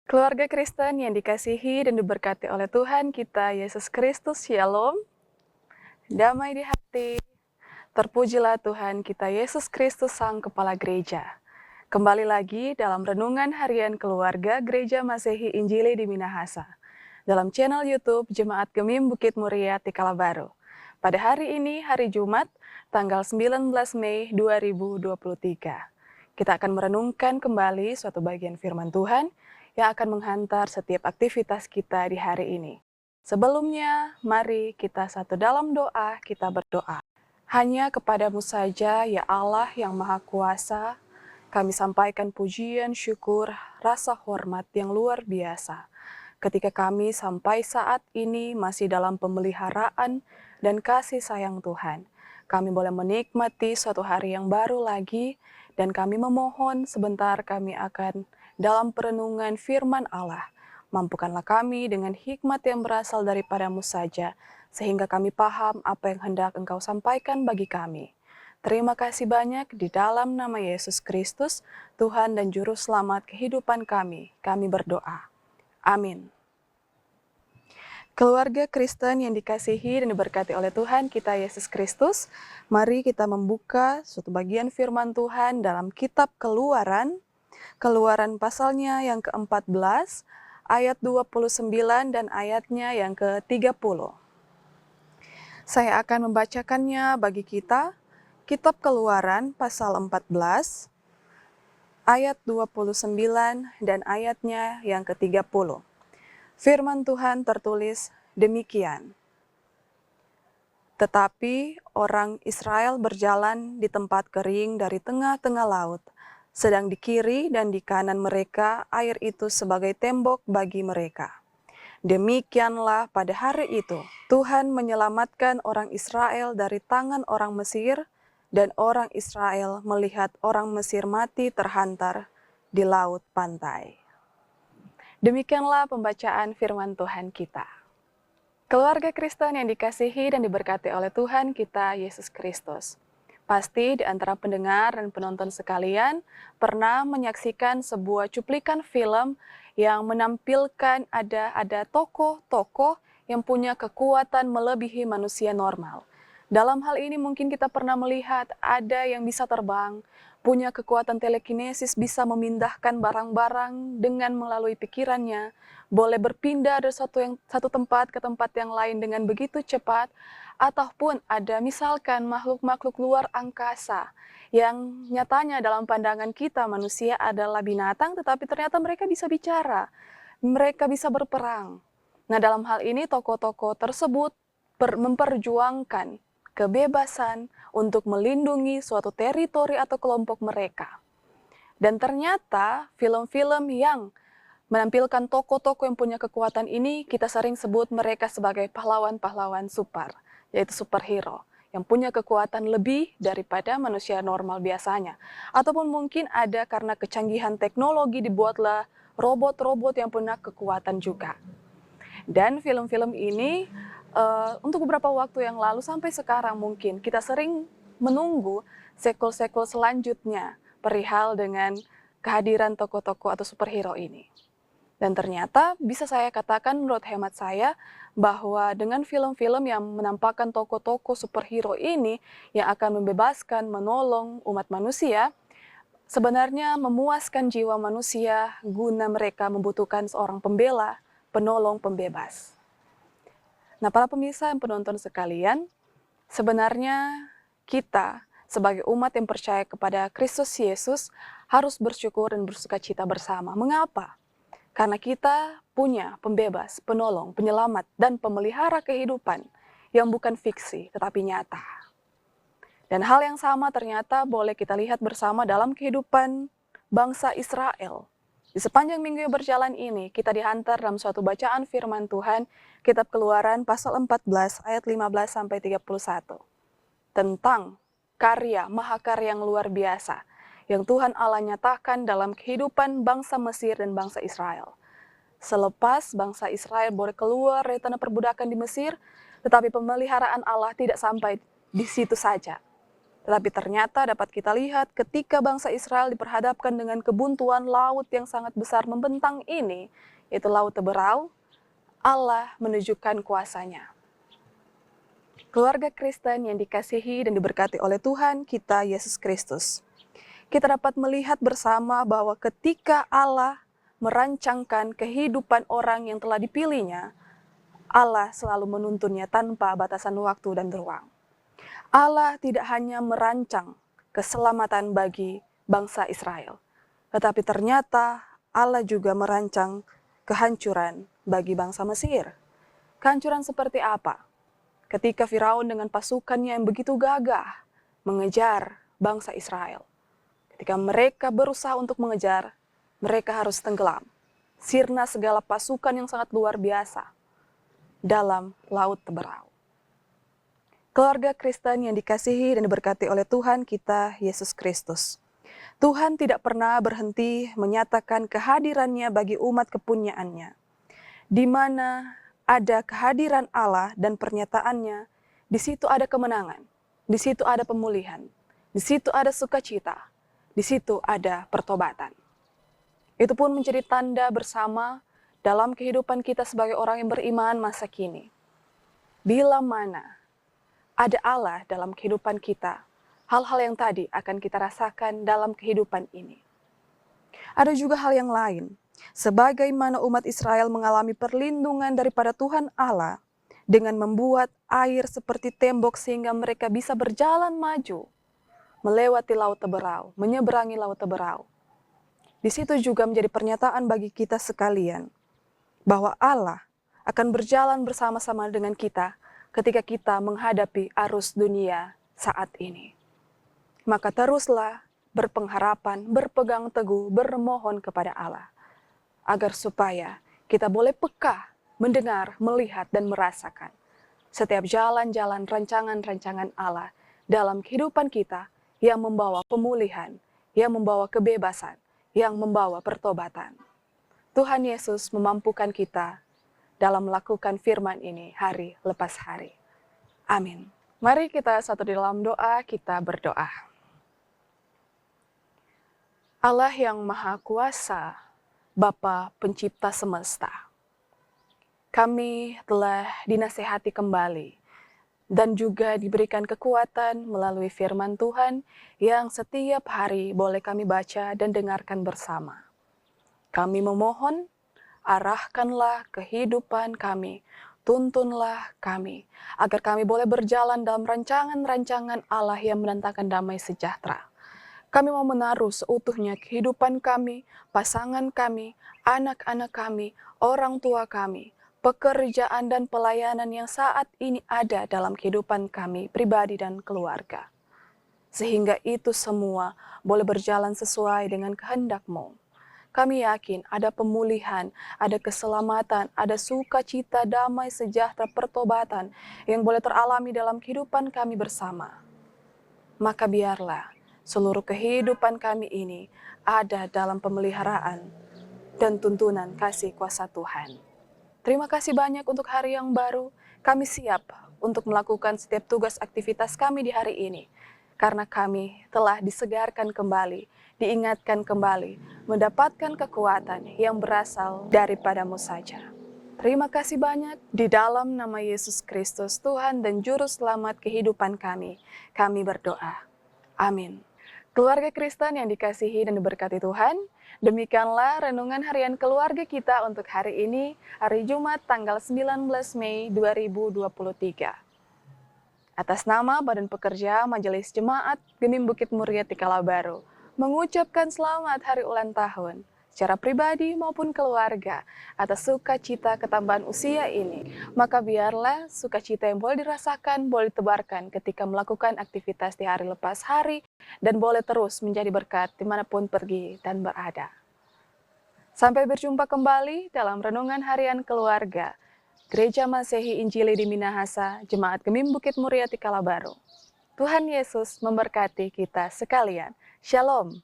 Keluarga Kristen yang dikasihi dan diberkati oleh Tuhan kita Yesus Kristus, Shalom, damai di hati, terpujilah Tuhan kita Yesus Kristus Sang Kepala Gereja. Kembali lagi dalam Renungan Harian Keluarga Gereja Masehi Injili di Minahasa, dalam channel YouTube Jemaat Gemim Bukit Muria Tikala Baru. Pada hari ini, hari Jumat, tanggal 19 Mei 2023. Kita akan merenungkan kembali suatu bagian firman Tuhan yang akan menghantar setiap aktivitas kita di hari ini. Sebelumnya, mari kita satu dalam doa, kita berdoa. Hanya kepadamu saja, ya Allah yang Maha Kuasa, kami sampaikan pujian, syukur, rasa hormat yang luar biasa. Ketika kami sampai saat ini masih dalam pemeliharaan dan kasih sayang Tuhan, kami boleh menikmati suatu hari yang baru lagi, dan kami memohon sebentar kami akan dalam perenungan firman Allah. Mampukanlah kami dengan hikmat yang berasal daripadamu saja, sehingga kami paham apa yang hendak Engkau sampaikan bagi kami. Terima kasih banyak di dalam nama Yesus Kristus, Tuhan dan Juru Selamat kehidupan kami berdoa. Amin. Keluarga Kristen yang dikasihi dan diberkati oleh Tuhan kita Yesus Kristus, mari kita membuka suatu bagian firman Tuhan dalam kitab Keluaran pasalnya yang ke-14, ayat 29 dan ayatnya yang ke-30. Saya akan membacakannya bagi kita, kitab Keluaran pasal 14, ayat 29 dan ayatnya yang ke-30. Firman Tuhan tertulis demikian. Tetapi orang Israel berjalan di tempat kering dari tengah-tengah laut, sedang di kiri dan di kanan mereka air itu sebagai tembok bagi mereka. Demikianlah pada hari itu, Tuhan menyelamatkan orang Israel dari tangan orang Mesir, dan orang Israel melihat orang Mesir mati terhantar di laut pantai. Demikianlah pembacaan firman Tuhan kita. Keluarga Kristen yang dikasihi dan diberkati oleh Tuhan kita Yesus Kristus. Pasti di antara pendengar dan penonton sekalian pernah menyaksikan sebuah cuplikan film yang menampilkan ada tokoh-tokoh yang punya kekuatan melebihi manusia normal. Dalam hal ini mungkin kita pernah melihat ada yang bisa terbang, punya kekuatan telekinesis, bisa memindahkan barang-barang dengan melalui pikirannya, boleh berpindah dari satu tempat ke tempat yang lain dengan begitu cepat, ataupun ada misalkan makhluk-makhluk luar angkasa yang nyatanya dalam pandangan kita manusia adalah binatang, tetapi ternyata mereka bisa bicara, mereka bisa berperang. Nah, dalam hal ini tokoh-tokoh tersebut memperjuangkan kebebasan untuk melindungi suatu teritori atau kelompok mereka. Dan ternyata film-film yang menampilkan tokoh-tokoh yang punya kekuatan ini, kita sering sebut mereka sebagai pahlawan-pahlawan super, yaitu superhero, yang punya kekuatan lebih daripada manusia normal biasanya. Ataupun mungkin ada karena kecanggihan teknologi dibuatlah robot-robot yang punya kekuatan juga. Dan film-film ini untuk beberapa waktu yang lalu sampai sekarang mungkin kita sering menunggu sequel-sequel selanjutnya perihal dengan kehadiran tokoh-tokoh atau superhero ini. Dan ternyata bisa saya katakan menurut hemat saya bahwa dengan film-film yang menampakkan tokoh-tokoh superhero ini yang akan membebaskan, menolong umat manusia, sebenarnya memuaskan jiwa manusia guna mereka membutuhkan seorang pembela, penolong, pembebas. Nah, para pemirsa dan penonton sekalian, sebenarnya kita sebagai umat yang percaya kepada Kristus Yesus harus bersyukur dan bersukacita bersama. Mengapa? Karena kita punya pembebas, penolong, penyelamat, dan pemelihara kehidupan yang bukan fiksi tetapi nyata. Dan hal yang sama ternyata boleh kita lihat bersama dalam kehidupan bangsa Israel. Di sepanjang minggu yang berjalan ini, kita dihantar dalam suatu bacaan firman Tuhan, kitab Keluaran pasal 14 ayat 15 sampai 31. Tentang karya, mahakarya yang luar biasa yang Tuhan Allah nyatakan dalam kehidupan bangsa Mesir dan bangsa Israel. Selepas bangsa Israel boleh keluar dari tanah perbudakan di Mesir, tetapi pemeliharaan Allah tidak sampai di situ saja. Tetapi ternyata dapat kita lihat ketika bangsa Israel diperhadapkan dengan kebuntuan laut yang sangat besar membentang ini, yaitu Laut Teberau, Allah menunjukkan kuasa-Nya. Keluarga Kristen yang dikasihi dan diberkati oleh Tuhan kita Yesus Kristus, kita dapat melihat bersama bahwa ketika Allah merancangkan kehidupan orang yang telah dipilihnya, Allah selalu menuntunnya tanpa batasan waktu dan ruang. Allah tidak hanya merancang keselamatan bagi bangsa Israel, tetapi ternyata Allah juga merancang kehancuran bagi bangsa Mesir. Kehancuran seperti apa? Ketika Firaun dengan pasukannya yang begitu gagah mengejar bangsa Israel. Ketika mereka berusaha untuk mengejar, mereka harus tenggelam. Sirna segala pasukan yang sangat luar biasa dalam Laut Teberau. Keluarga Kristen yang dikasihi dan diberkati oleh Tuhan kita Yesus Kristus. Tuhan tidak pernah berhenti menyatakan kehadirannya bagi umat kepunyaannya. Di mana ada kehadiran Allah dan pernyataannya, di situ ada kemenangan, di situ ada pemulihan, di situ ada sukacita, di situ ada pertobatan. Itu pun menjadi tanda bersama dalam kehidupan kita sebagai orang yang beriman masa kini. Bila mana ada Allah dalam kehidupan kita, hal-hal yang tadi akan kita rasakan dalam kehidupan ini. Ada juga hal yang lain, sebagaimana umat Israel mengalami perlindungan daripada Tuhan Allah dengan membuat air seperti tembok sehingga mereka bisa berjalan maju, melewati Laut Teberau, menyeberangi Laut Teberau. Di situ juga menjadi pernyataan bagi kita sekalian, bahwa Allah akan berjalan bersama-sama dengan kita ketika kita menghadapi arus dunia saat ini. Maka teruslah berpengharapan, berpegang teguh, bermohon kepada Allah, agar supaya kita boleh peka, mendengar, melihat, dan merasakan setiap jalan-jalan rancangan-rancangan Allah dalam kehidupan kita yang membawa pemulihan, yang membawa kebebasan, yang membawa pertobatan. Tuhan Yesus memampukan kita dalam melakukan firman ini hari lepas hari. Amin. Mari kita satu di dalam doa, kita berdoa. Allah yang Maha Kuasa, Bapa Pencipta semesta, kami telah dinasehati kembali dan juga diberikan kekuatan melalui firman Tuhan yang setiap hari boleh kami baca dan dengarkan bersama. Kami memohon, arahkanlah kehidupan kami, tuntunlah kami, agar kami boleh berjalan dalam rancangan-rancangan Allah yang mendatangkan damai sejahtera. Kami mau menaruh seutuhnya kehidupan kami, pasangan kami, anak-anak kami, orang tua kami, pekerjaan dan pelayanan yang saat ini ada dalam kehidupan kami, pribadi dan keluarga. Sehingga itu semua boleh berjalan sesuai dengan kehendak-Mu. Kami yakin ada pemulihan, ada keselamatan, ada sukacita, damai, sejahtera, pertobatan yang boleh teralami dalam kehidupan kami bersama. Maka biarlah seluruh kehidupan kami ini ada dalam pemeliharaan dan tuntunan kasih kuasa Tuhan. Terima kasih banyak untuk hari yang baru. Kami siap untuk melakukan setiap tugas aktivitas kami di hari ini. Karena kami telah disegarkan kembali, diingatkan kembali, mendapatkan kekuatan yang berasal daripada-Mu saja. Terima kasih banyak di dalam nama Yesus Kristus, Tuhan dan Juru Selamat kehidupan kami berdoa. Amin. Keluarga Kristen yang dikasihi dan diberkati Tuhan, demikianlah renungan harian keluarga kita untuk hari ini, hari Jumat tanggal 19 Mei 2023. Atas nama Badan Pekerja Majelis Jemaat Gemim Bukit Muria Tikala Baru, mengucapkan selamat hari ulang tahun secara pribadi maupun keluarga atas sukacita ketambahan usia ini. Maka biarlah sukacita yang boleh dirasakan, boleh ditebarkan ketika melakukan aktivitas di hari lepas hari dan boleh terus menjadi berkat dimanapun pergi dan berada. Sampai berjumpa kembali dalam renungan harian keluarga Gereja Masehi Injili di Minahasa, Jemaat Gemim Bukit Muria Tikala Baru. Tuhan Yesus memberkati kita sekalian. Shalom.